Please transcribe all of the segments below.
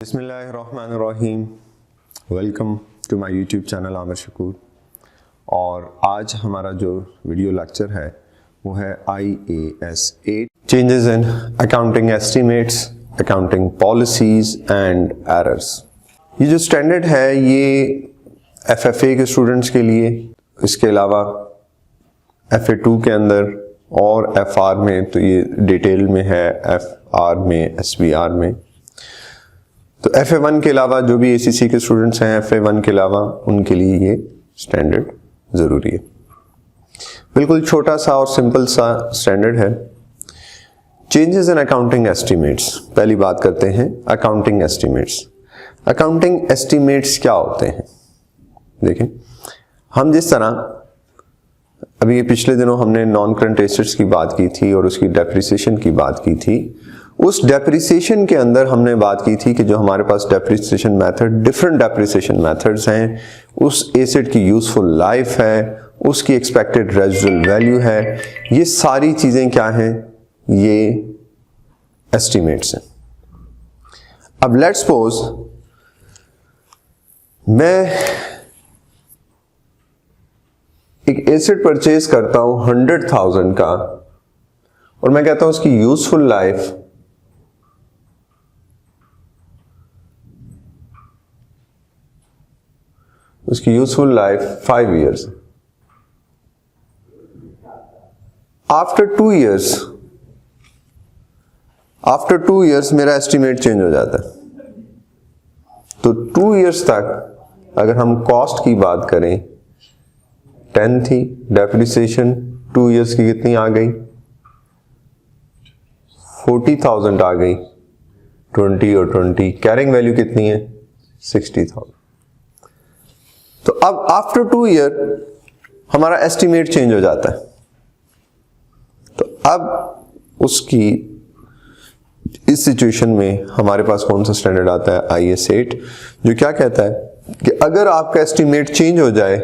बिस्मिल्लाहिर्रहमानिर्रहीम। Welcome to my YouTube channel Aamir Shakoor. और आज हमारा जो वीडियो लेक्चर है वो है IAS 8 changes in accounting estimates, accounting policies and errors. ये जो स्टैंडर्ड है ये FFA के स्टूडेंट्स के लिए, इसके अलावा FA2 के अंदर और FR में, तो ये डिटेल में है, FR में, SBR में। तो FA1 के अलावा जो भी ACC के स्टूडेंट्स हैं, FA1 के अलावा उनके लिए ये स्टैंडर्ड ज़रूरी है। बिल्कुल छोटा सा और सिंपल सा स्टैंडर्ड है। Changes in accounting estimates. पहली बात करते हैं अकाउंटिंग एस्टिमेट्स। अकाउंटिंग एस्टिमेट्स क्या होते हैं? देखें, हम जिस तरह अभी पिछले दिनों हमने नॉन करंट एसेट्स की बात की थी और उसकी डेप्रिसिएशन की बात की थी। उस डेप्रिसिएशन के अंदर हमने बात की थी कि जो हमारे पास depreciation method, different depreciation methods हैं, उस एसेट की यूजफुल लाइफ है, उसकी एक्सपेक्टेड रेजिडुअल वैल्यू है, ये सारी चीजें क्या हैं? ये एस्टिमेट्स हैं। अब लेट्स सपोज मैं एक एसेट परचेज करता हूं 100,000 का और मैं कहता हूं उसकी useful life $5 years। After 2 years मेरा एस्टिमेट चेंज हो जाता है। तो 2 years तक अगर हम कॉस्ट की बात करें 10 थी, डेप्रिसिएशन 2 years की कितनी आ गई? 40,000 आ गई। 20 और 20, कैरिंग वैल्यू कितनी है? 60,000। तो अब आफ्टर 2 year हमारा एस्टिमेट चेंज हो जाता है। तो अब उसकी इस सिचुएशन में हमारे पास कौन सा स्टैंडर्ड आता है? IAS 8, जो क्या कहता है कि अगर आपका एस्टिमेट चेंज हो जाए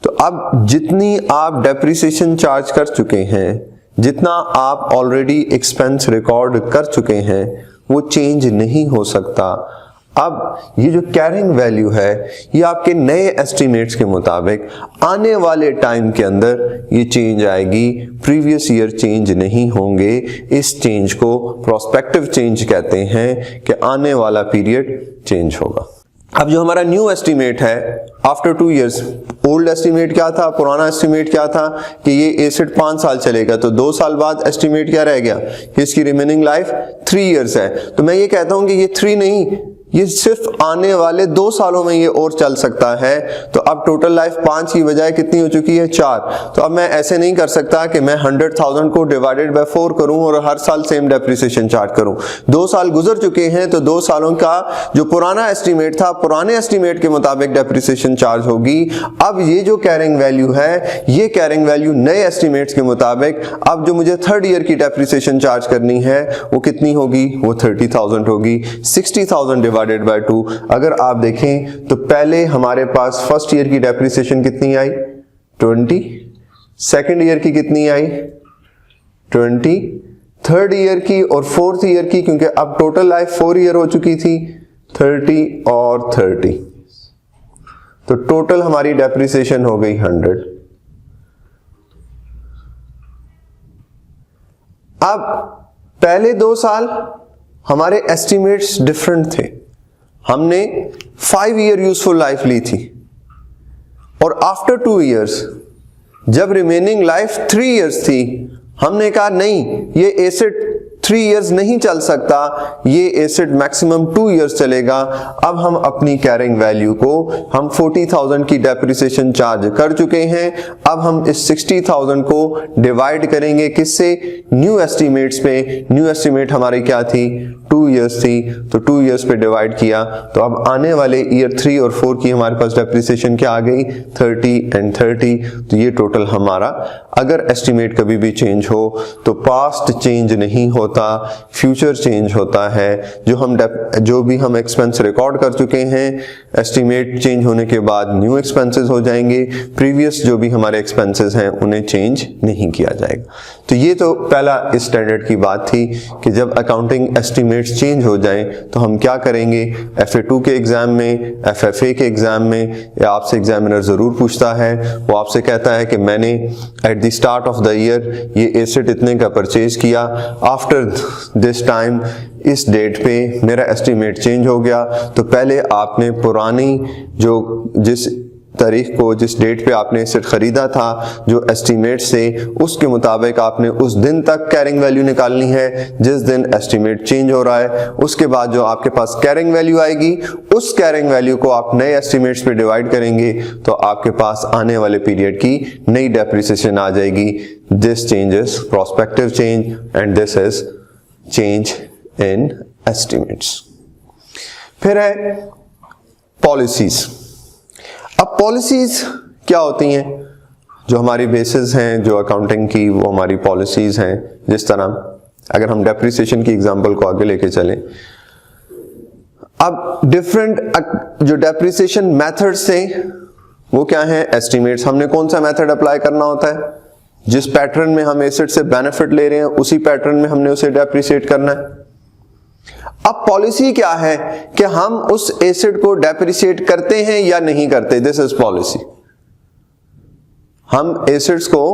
तो अब जितनी आप डेप्रिसिएशन चार्ज कर चुके हैं, जितना आप ऑलरेडी एक्सपेंस रिकॉर्ड कर चुके हैं, वो चेंज नहीं हो सकता। अब ये जो कैरिंग वैल्यू है ये आपके नए एस्टिमेट्स के मुताबिक आने वाले टाइम के अंदर ये चेंज आएगी, प्रीवियस ईयर चेंज नहीं होंगे। इस चेंज को प्रोस्पेक्टिव चेंज कहते हैं कि आने वाला पीरियड चेंज होगा। अब जो हमारा न्यू एस्टिमेट है आफ्टर 2 years, ओल्ड एस्टिमेट क्या था, पुराना एस्टिमेट क्या था कि ये एसेट 5 साल चलेगा, तो 2 साल बाद एस्टिमेट क्या रह गया? इसकी रिमेनिंग लाइफ 3 years है। तो मैं ये कहता हूं कि ये 3 नहीं, ये सिर्फ आने वाले 2 सालों में ये और चल सकता है। तो अब टोटल लाइफ 5 की बजाय कितनी हो चुकी है? 4। तो अब मैं ऐसे नहीं कर सकता कि मैं 100,000 को डिवाइडेड बाय 4 करूं और हर साल सेम डेप्रिसिएशन चार्ट करूं। 2 साल गुजर चुके हैं तो 2 सालों का जो पुराना एस्टिमेट था, पुराने एस्टिमेट के मुताबिक डेप्रिसिएशन चार्ज होगी। अब ये जो कैरिंग वैल्यू है, ये कैरिंग वैल्यू नए एस्टिमेट्स के मुताबिक अब जो मुझे 3rd ईयर की डेप्रिसिएशन चार्ज करनी है वो कितनी होगी? वो 30,000 होगी। 60,000 डिवाइडेड बाय 2। अगर आप देखें तो पहले हमारे पास फर्स्ट ईयर की डेप्रिसिएशन कितनी आई? 20। सेकंड ईयर की कितनी आई? 20। थर्ड ईयर की और फोर्थ ईयर की, क्योंकि अब टोटल लाइफ 4 ईयर हो चुकी थी, 30 और 30। तो टोटल हमारी डेप्रिसिएशन हो गई 100। अब पहले 2 साल हमारे एस्टिमेट्स डिफरेंट थे। हमने 5 ईयर यूजफुल लाइफ ली थी और आफ्टर 2 years जब रिमेनिंग लाइफ 3 years थी, हमने कहा नहीं, ये एसेट 3 years नहीं चल सकता, ये एसेट मैक्सिमम 2 years चलेगा। अब हम अपनी कैरिंग वैल्यू को हम 40,000 की डेप्रिसिएशन चार्ज कर चुके हैं। अब हम इस 60,000 को डिवाइड करेंगे किससे? न्यू एस्टिमेट्स पे। न्यू एस्टिमेट हमारी क्या थी? 2 years थी, तो 2 years पे डिवाइड किया। तो अब आने वाले ईयर 3 और 4 की हमारे पास डेप्रिसिएशन क्या आ गई? 30 एंड 30। तो ये टोटल हमारा अगर एस्टिमेट कभी भी चेंज हो तो पास्ट चेंज नहीं होता, फ्यूचर चेंज होता है। जो भी हम एक्सपेंस रिकॉर्ड कर चुके हैं, एस्टिमेट चेंज होने के बाद न्यू एक्सपेंसेस हो जाएंगे, प्रीवियस जो भी हमारे एक्सपेंसेस हैं उन्हें चेंज नहीं किया जाएगा। तो ये तो पहला इस स्टैंडर्ड की बात थी कि जब अकाउंटिंग एस्टिमेट्स चेंज हो जाएं तो हम क्या करेंगे। FA2 के एग्जाम में, FFA के एग्जाम में या आपसे एग्जामिनर जरूर पूछता है, वो आपसे कहता है कि मैंने at the start of the year ये एसेट इतने का परचेज किया, आफ्टर दिस टाइम इस डेट पे मेरा एस्टिमेट चेंज हो गया। तो पहले आपने पुरानी जिस तारीख को, जिस डेट पे आपने एसेट खरीदा था, जो एस्टिमेट से उसके मुताबिक आपने उस दिन तक कैरिंग वैल्यू निकालनी है जिस दिन एस्टिमेट चेंज हो रहा है। उसके बाद जो आपके पास कैरिंग वैल्यू आएगी, उस कैरिंग वैल्यू को आप नए एस्टिमेट्स पे डिवाइड करेंगे तो आपके पास आने वाले पीरियड की नई डेप्रिसिएशन आ जाएगी। This change is prospective change and this is change in estimates. फिर है पॉलिसीज। अब पॉलिसीज क्या होती हैं? जो हमारी बेसिस हैं जो अकाउंटिंग की, वो हमारी पॉलिसीज हैं। जिस तरह अगर हम डेप्रिसिएशन की एग्जांपल को आगे लेके चलें, अब डिफरेंट जो डेप्रिसिएशन मेथड्स हैं वो क्या हैं? एस्टिमेट्स। हमने कौन सा मेथड अप्लाई करना होता है? जिस पैटर्न में हम एसेट से बेनिफिट ले रहे हैं उसी पैटर्न में हमने उसे डेप्रिसिएट करना है। अब पॉलिसी क्या है कि हम उस एसेट को डेप्रिसिएट करते हैं या नहीं करते। This is policy. हम एसेट्स को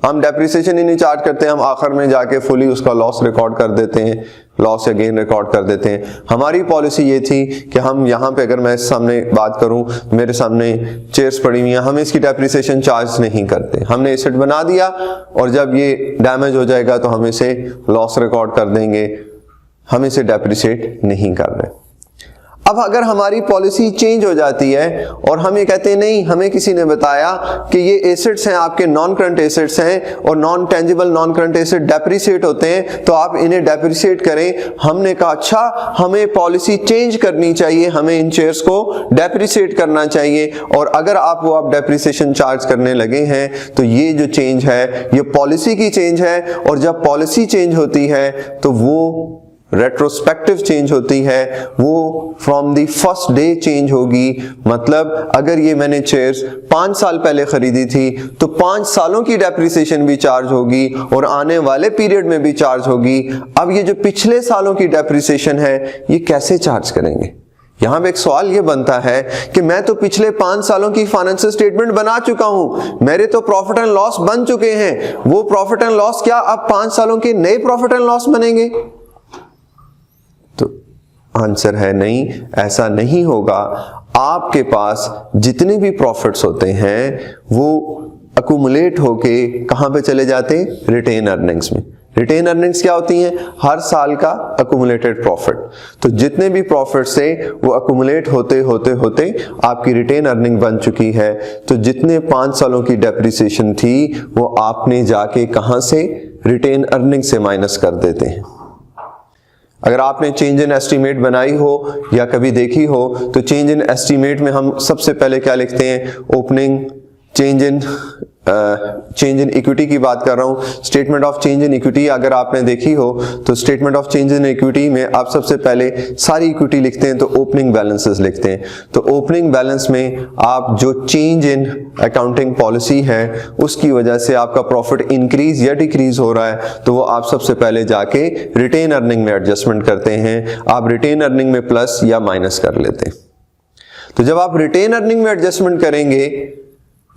हम डेप्रिसिएशन ही नहीं चार्ज करते, हम आखिर में जाके फुली उसका लॉस रिकॉर्ड कर देते हैं, लॉस या गेन रिकॉर्ड कर देते हैं। हमारी पॉलिसी ये थी कि हम यहाँ पे, अगर मैं सामने बात करूं, मेरे सामने चेयर्स पड़ी हुई हैं, हम इसकी डेप्रिसिएशन चार्ज नहीं करते। हमने एसेट बना दिया और जब ये डैमेज हो जाएगा तो हम इसे लॉस रिकॉर्ड कर देंगे, हम इसे डेप्रिसिएट नहीं कर रहे। अब अगर हमारी पॉलिसी चेंज हो जाती है और हम ये कहते हैं नहीं, हमें किसी ने बताया कि ये एसेट्स हैं, आपके नॉन करंट एसेट्स हैं और non tangible non current asset depreciate होते हैं, तो आप इन्हें डेप्रिसिएट करें। हमने कहा अच्छा, हमें पॉलिसी चेंज करनी चाहिए, हमें इन शेयर्स को डेप्रिसिएट करना चाहिए। और अगर आप डेप्रिसिएशन चार्ज करने लगे हैं तो ये जो चेंज है ये पॉलिसी की चेंज है। और जब पॉलिसी चेंज होती है तो वो रेट्रोस्पेक्टिव चेंज होती है, वो from the first day change होगी। मतलब अगर ये मैंने चेयर्स 5 साल पहले खरीदी थी तो 5 सालों की डेप्रिसिएशन भी चार्ज होगी और आने वाले पीरियड में भी चार्ज होगी। अब ये जो पिछले सालों की डेप्रिसिएशन है ये कैसे चार्ज करेंगे? यहां पे एक सवाल ये बनता है कि मैं तो पिछले 5 सालों की फाइनेंशियल स्टेटमेंट बना चुका हूं, मेरे तो प्रॉफिट एंड लॉस बन चुके हैं, वो प्रॉफिट एंड लॉस क्या अब 5 सालों के नए प्रॉफिट एंड लॉस बनेंगे? तो आंसर है नहीं, ऐसा नहीं होगा। आपके पास जितने भी प्रॉफिट्स होते हैं वो अकुमुलेट होके कहां पे चले जाते हैं? रिटेन अर्निंग्स में। रिटेन अर्निंग्स क्या होती हैं? हर साल का अकुमुलेटेड प्रॉफिट। तो जितने भी प्रॉफिट्स हैं वो अकुमुलेट होते होते होते आपकी रिटेन अर्निंग बन चुकी है। तो जितने 5 सालों की डेप्रिसिएशन थी वो आपने जाके कहां से? रिटेन अर्निंग से माइनस कर देते हैं। अगर आपने चेंज इन एस्टीमेट बनाई हो या कभी देखी हो तो चेंज इन एस्टीमेट में हम सबसे पहले क्या लिखते हैं? ओपनिंग चेंज इन इक्विटी की बात कर रहा हूं। Statement of change in equity अगर आपने देखी हो तो statement of change in equity में आप सबसे पहले सारी इक्विटी लिखते हैं तो ओपनिंग बैलेंसेस लिखते हैं। तो ओपनिंग बैलेंस में आप जो चेंज इन अकाउंटिंग पॉलिसी है उसकी वजह से आपका प्रॉफिट इंक्रीज या डिक्रीज हो रहा है तो वो आप सबसे पहले जाके रिटेन अर्निंग में एडजस्टमेंट करते हैं। आप रिटेन अर्निंग में प्लस या माइनस कर लेते हैं। तो जब आप रिटेन अर्निंग में एडजस्टमेंट करेंगे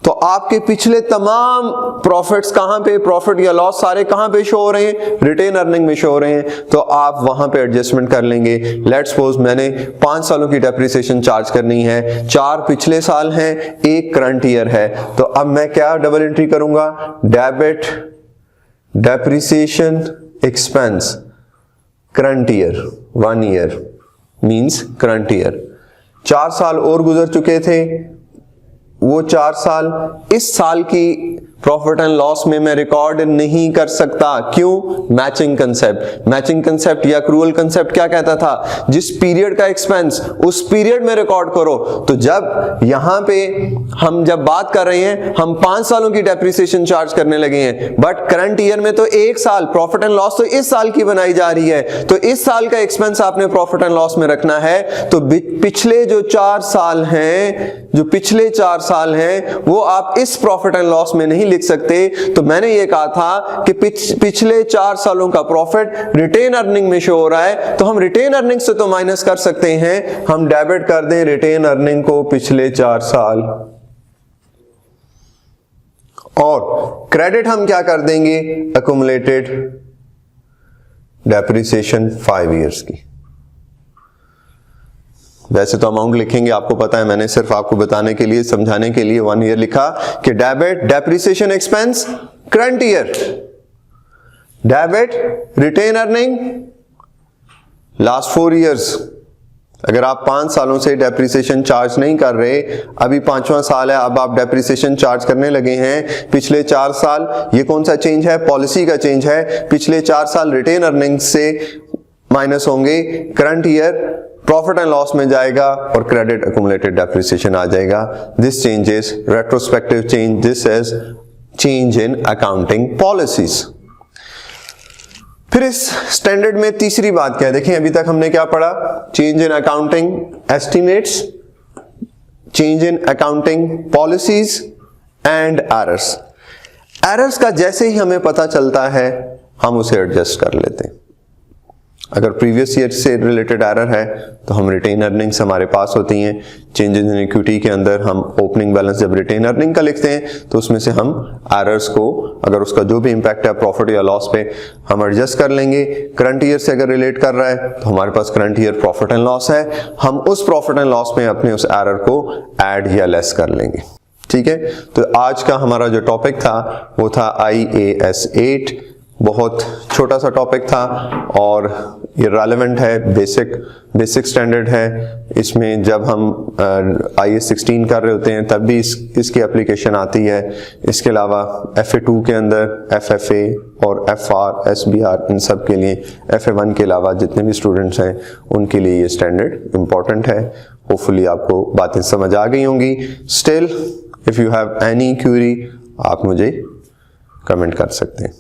तो आपके पिछले तमाम प्रॉफिट्स कहां पे, प्रॉफिट या लॉस सारे कहां पे शो हो रहे हैं? रिटेन अर्निंग में शो हो रहे हैं। तो आप वहां पे एडजस्टमेंट कर लेंगे। लेट्स सपोज मैंने 5 सालों की डेप्रिसिएशन चार्ज करनी है, 4 पिछले साल हैं, 1 करंट ईयर है। तो अब मैं क्या डबल एंट्री करूंगा? Debit depreciation expense current year 1 year means current year. 4 साल और गुजर चुके थे, वो 4 साल इस साल की प्रॉफिट एंड लॉस में मैं रिकॉर्ड नहीं कर सकता। क्यों? Matching concept. मैचिंग कंसेप्ट या एक्रूअल कंसेप्ट क्या कहता था? जिस पीरियड का एक्सपेंस उस पीरियड में रिकॉर्ड करो। तो जब यहां पे हम जब बात कर रहे हैं, हम 5 सालों की डेप्रिसिएशन चार्ज करने लगे हैं, बट करंट ईयर में तो 1 साल, प्रॉफिट एंड लॉस तो इस साल की बनाई जा रही है, तो इस साल का एक्सपेंस आपने प्रॉफिट एंड लॉस में रखना है। तो पिछले जो 4 साल हैं, जो पिछले 4 साल हैं, वो आप इस प्रॉफिट एंड लॉस में नहीं लिख सकते। तो मैंने ये कहा था कि पिछले 4 सालों का प्रॉफिट रिटेन अर्निंग में शो हो रहा है, तो हम रिटेन अर्निंग से तो माइनस कर सकते हैं। हम डेबिट कर दें रिटेन अर्निंग को पिछले 4 साल, और क्रेडिट हम क्या कर देंगे? एक्युमुलेटेड डेप्रिसिएशन 5 इयर्स की। वैसे तो अमाउंट लिखेंगे, आपको पता है, मैंने सिर्फ आपको बताने के लिए, समझाने के लिए 1 ईयर लिखा कि debit depreciation expense current year, debit retain earning last 4 years. अगर आप 5 सालों से डेप्रिसिएशन चार्ज नहीं कर रहे, अभी 5वां साल है, अब आप डेप्रिसिएशन चार्ज करने लगे हैं पिछले 4 साल, ये कौन सा चेंज है? पॉलिसी का चेंज है। पिछले 4 साल रिटेन अर्निंग से माइनस होंगे, current year profit and loss में जाएगा और क्रेडिट एक्युमुलेटेड डेप्रिसिएशन आ जाएगा। This change is retrospective change, this is change in accounting policies. फिर इस स्टैंडर्ड में तीसरी बात क्या है? देखिए अभी तक हमने क्या पढ़ा? Change in accounting estimates, change in accounting policies and errors. Errors का जैसे ही हमें पता चलता है हम उसे एडजस्ट कर लेते हैं। अगर प्रीवियस ईयर से रिलेटेड एरर है तो हम रिटेन अर्निंग्स हमारे पास होती हैं। चेंजेस इन इक्विटी के अंदर हम ओपनिंग बैलेंस जब रिटेन अर्निंग का लिखते हैं तो उसमें से हम एरर्स को, अगर उसका जो भी इंपैक्ट है प्रॉफिट या लॉस पे, हम एडजस्ट कर लेंगे। करंट ईयर से अगर रिलेट कर रहा है तो हमारे पास current year profit and loss है, हम उस प्रॉफिट एंड लॉस में अपने उस एरर को ऐड या लेस कर लेंगे। ठीक है, तो आज का हमारा जो टॉपिक था वो था IAS 8। बहुत छोटा सा टॉपिक था और ये रेलेवेंट है, बेसिक स्टैंडर्ड है। इसमें जब हम IAS 16 कर रहे होते हैं तब भी इसकी एप्लीकेशन आती है। इसके अलावा FA2 के अंदर FFA और FR, SBR, इन सब के लिए, FA1 के अलावा जितने भी स्टूडेंट्स हैं उनके लिए ये स्टैंडर्ड इंपॉर्टेंट है। होपफुली आपको बातें समझ आ गई होंगी। Still if you have any query आप मुझे कमेंट कर सकते हैं।